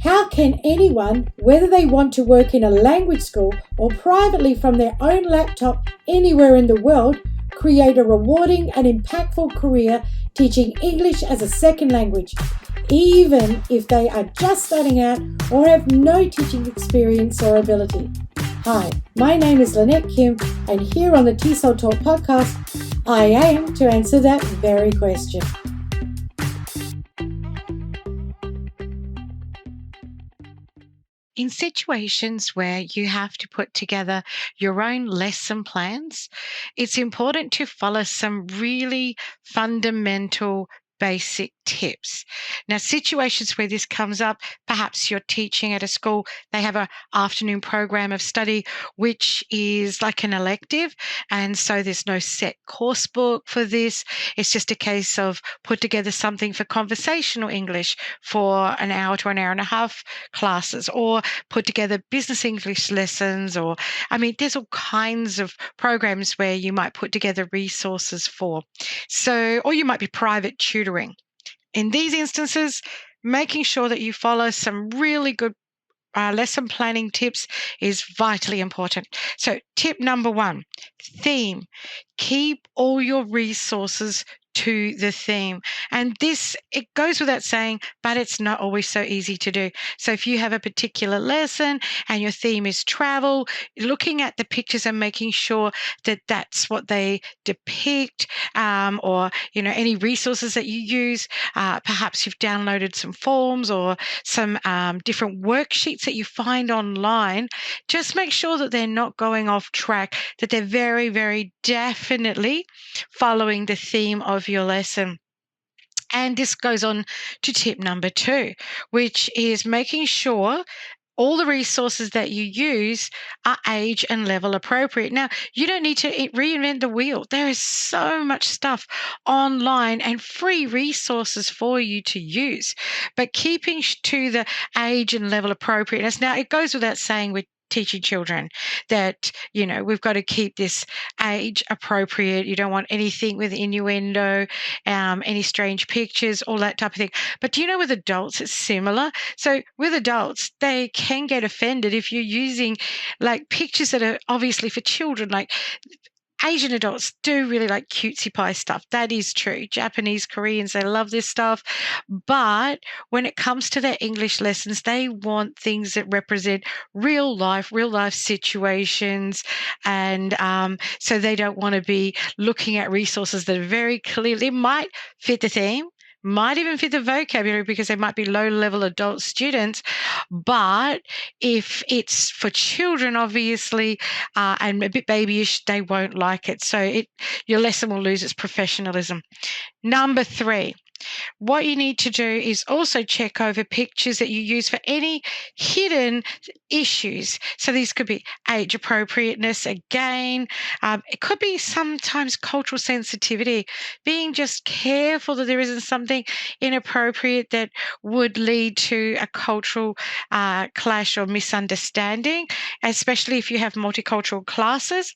How can anyone, whether they want to work in a language school or privately from their own laptop anywhere in the world, create a rewarding and impactful career teaching English as a second language, even if they are just starting out or have no teaching experience or ability? Hi, my name is Lynette Kim, and here on the TESOL Talk podcast, I aim to answer that very question. In situations where you have to put together your own lesson plans, it's important to follow some really fundamental basic tips. Now, situations where this comes up, perhaps you're teaching at a school, they have an afternoon program of study, which is like an elective. And so there's no set course book for this. It's just a case of put together something for conversational English for an hour to an hour and a half classes, or put together business English lessons, or there's all kinds of programs where you might put together resources for. So, or you might be private tutoring. In these instances, making sure that you follow some really good lesson planning tips is vitally important. So, tip number 1, theme. Keep all your resources to the theme. And this, it goes without saying, but it's not always so easy to do. So if you have a particular lesson and your theme is travel, looking at the pictures and making sure that that's what they depict, or any resources that you use. Perhaps you've downloaded some forms or some different worksheets that you find online. Just make sure that they're not going off track, that they're very, very definitely following the theme of your lesson. And this goes on to tip number 2, which is making sure all the resources that you use are age and level appropriate. Now, you don't need to reinvent the wheel. There is so much stuff online and free resources for you to use, but keeping to the age and level appropriateness. Now, it goes without saying with teaching children that, we've got to keep this age appropriate. You don't want anything with innuendo, any strange pictures, all that type of thing. But do you know with adults, it's similar. So with adults, they can get offended if you're using like pictures that are obviously for children. Like Asian adults do really like cutesy pie stuff. That is true. Japanese, Koreans, they love this stuff. But when it comes to their English lessons, they want things that represent real life situations. And so they don't want to be looking at resources that are very clearly might fit the theme, might even fit the vocabulary because they might be low-level adult students. But if it's for children, obviously, and a bit babyish, they won't like it. So your lesson will lose its professionalism. Number 3. What you need to do is also check over pictures that you use for any hidden issues. So these could be age appropriateness again. It could be sometimes cultural sensitivity, being just careful that there isn't something inappropriate that would lead to a cultural clash or misunderstanding, especially if you have multicultural classes.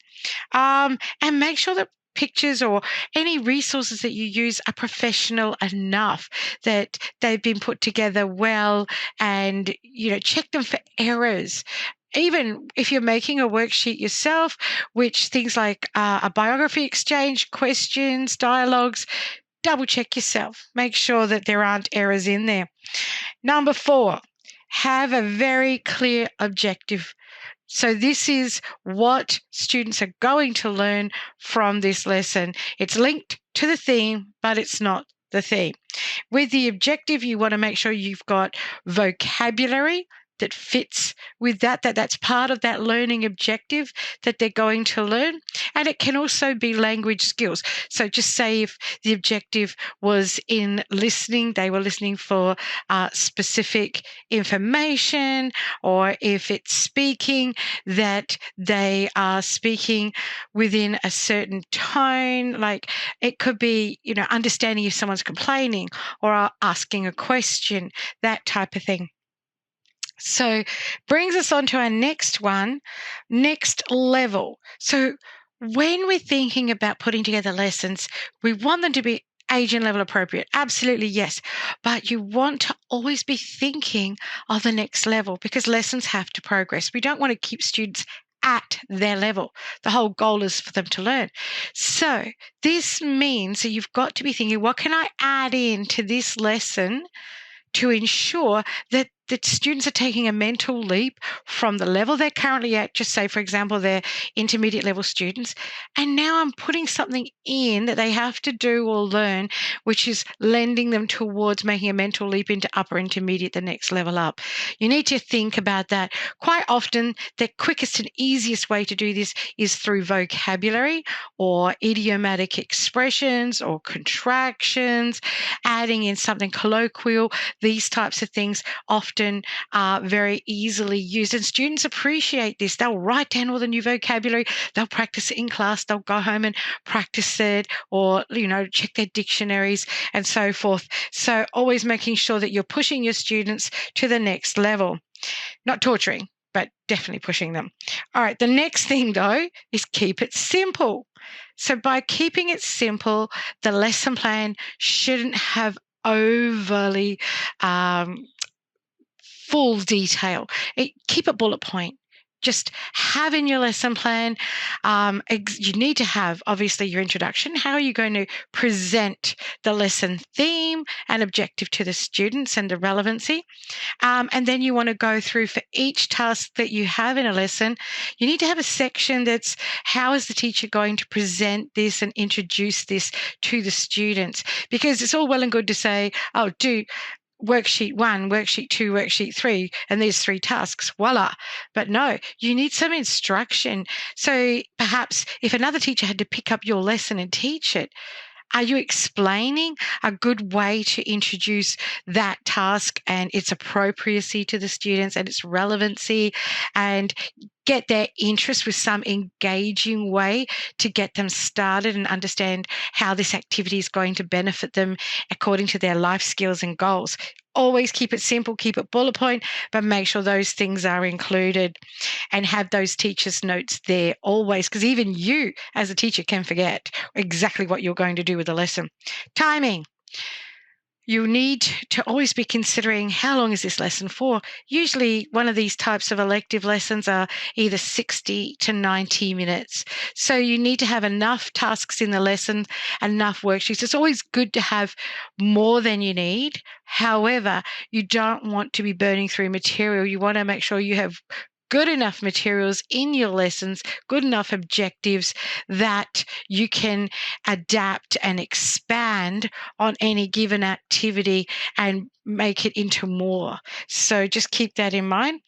And make sure that pictures or any resources that you use are professional enough, that they've been put together well, and check them for errors. Even if you're making a worksheet yourself, which things like a biography exchange, questions, dialogues, double check yourself. Make sure that there aren't errors in there. Number 4, have a very clear objective. So this is what students are going to learn from this lesson. It's linked to the theme, but it's not the theme. With the objective, you want to make sure you've got vocabulary that fits with that's part of that learning objective that they're going to learn. And it can also be language skills. So just say if the objective was in listening, they were listening for specific information, or if it's speaking, that they are speaking within a certain tone. Like it could be, understanding if someone's complaining or asking a question, that type of thing. So brings us on to our next one, next level. So when we're thinking about putting together lessons, we want them to be age and level appropriate? Absolutely, yes. But you want to always be thinking of the next level because lessons have to progress. We don't want to keep students at their level. The whole goal is for them to learn. So this means that you've got to be thinking, what can I add in to this lesson to ensure that the students are taking a mental leap from the level they're currently at, just say, for example, they're intermediate level students, and now I'm putting something in that they have to do or learn, which is lending them towards making a mental leap into upper intermediate, the next level up. You need to think about that. Quite often, the quickest and easiest way to do this is through vocabulary or idiomatic expressions or contractions, adding in something colloquial. These types of things often are very easily used, and students appreciate this. They'll write down all the new vocabulary, they'll practice it in class, they'll go home and practice it, or check their dictionaries and so forth. So always making sure that you're pushing your students to the next level, not torturing, but definitely pushing them. All right, the next thing though is keep it simple. So by keeping it simple, the lesson plan shouldn't have overly full detail. Keep it bullet point. Just have in your lesson plan, you need to have obviously your introduction. How are you going to present the lesson theme and objective to the students and the relevancy? And then you want to go through for each task that you have in a lesson. You need to have a section that's how is the teacher going to present this and introduce this to the students? Because it's all well and good to say, oh, do worksheet 1, worksheet 2, worksheet 3, and there's 3 tasks, voila. But no, you need some instruction. So perhaps if another teacher had to pick up your lesson and teach it, are you explaining a good way to introduce that task and its appropriacy to the students and its relevancy, and get their interest with some engaging way to get them started and understand how this activity is going to benefit them according to their life skills and goals? Always keep it simple, keep it bullet point, but make sure those things are included and have those teachers' notes there always, because even you as a teacher can forget exactly what you're going to do with the lesson. Timing. You need to always be considering how long is this lesson for. Usually one of these types of elective lessons are either 60 to 90 minutes. So you need to have enough tasks in the lesson, enough worksheets. It's always good to have more than you need. However, you don't want to be burning through material. You want to make sure you have good enough materials in your lessons, good enough objectives that you can adapt and expand on any given activity and make it into more. So just keep that in mind.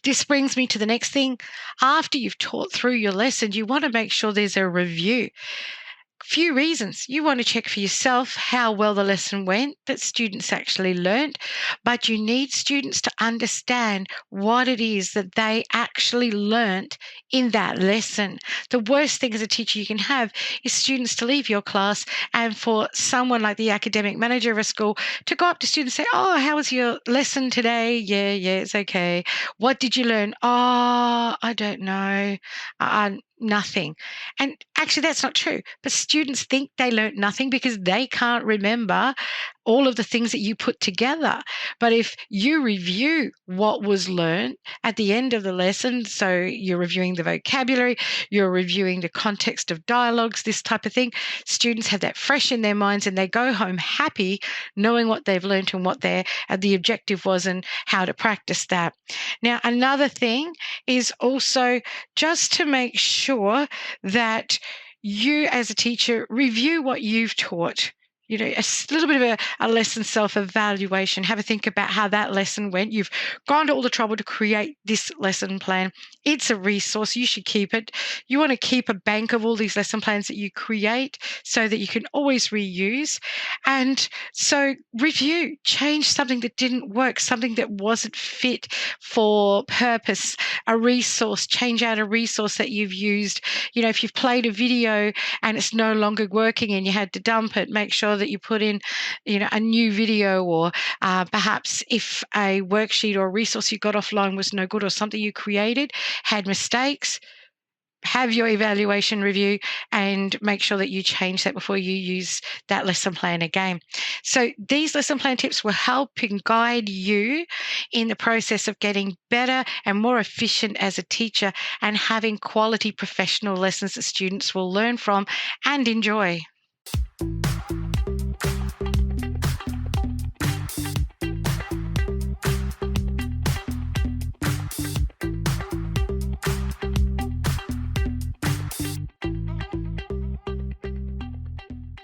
This brings me to the next thing. After you've taught through your lesson, you want to make sure there's a review. Few reasons. You want to check for yourself how well the lesson went, that students actually learned, but you need students to understand what it is that they actually learnt in that lesson. The worst thing as a teacher you can have is students to leave your class and for someone like the academic manager of a school to go up to students and say, oh, how was your lesson today? Yeah, it's okay. What did you learn? Oh, I don't know. Nothing. And actually, that's not true. But students think they learnt nothing because they can't remember all of the things that you put together. But if you review what was learned at the end of the lesson, so you're reviewing the vocabulary, you're reviewing the context of dialogues, this type of thing, students have that fresh in their minds and they go home happy knowing what they've learned and what the objective was and how to practice that. Now, another thing is also just to make sure that you as a teacher review what you've taught. A little bit of a lesson self-evaluation. Have a think about how that lesson went. You've gone to all the trouble to create this lesson plan. It's a resource. You should keep it. You want to keep a bank of all these lesson plans that you create so that you can always reuse. And so review, change something that didn't work, something that wasn't fit for purpose, a resource, change out a resource that you've used. If you've played a video and it's no longer working and you had to dump it, make sure that you put in, a new video, or perhaps if a worksheet or a resource you got offline was no good or something you created had mistakes, have your evaluation review and make sure that you change that before you use that lesson plan again. So these lesson plan tips will help and guide you in the process of getting better and more efficient as a teacher and having quality professional lessons that students will learn from and enjoy.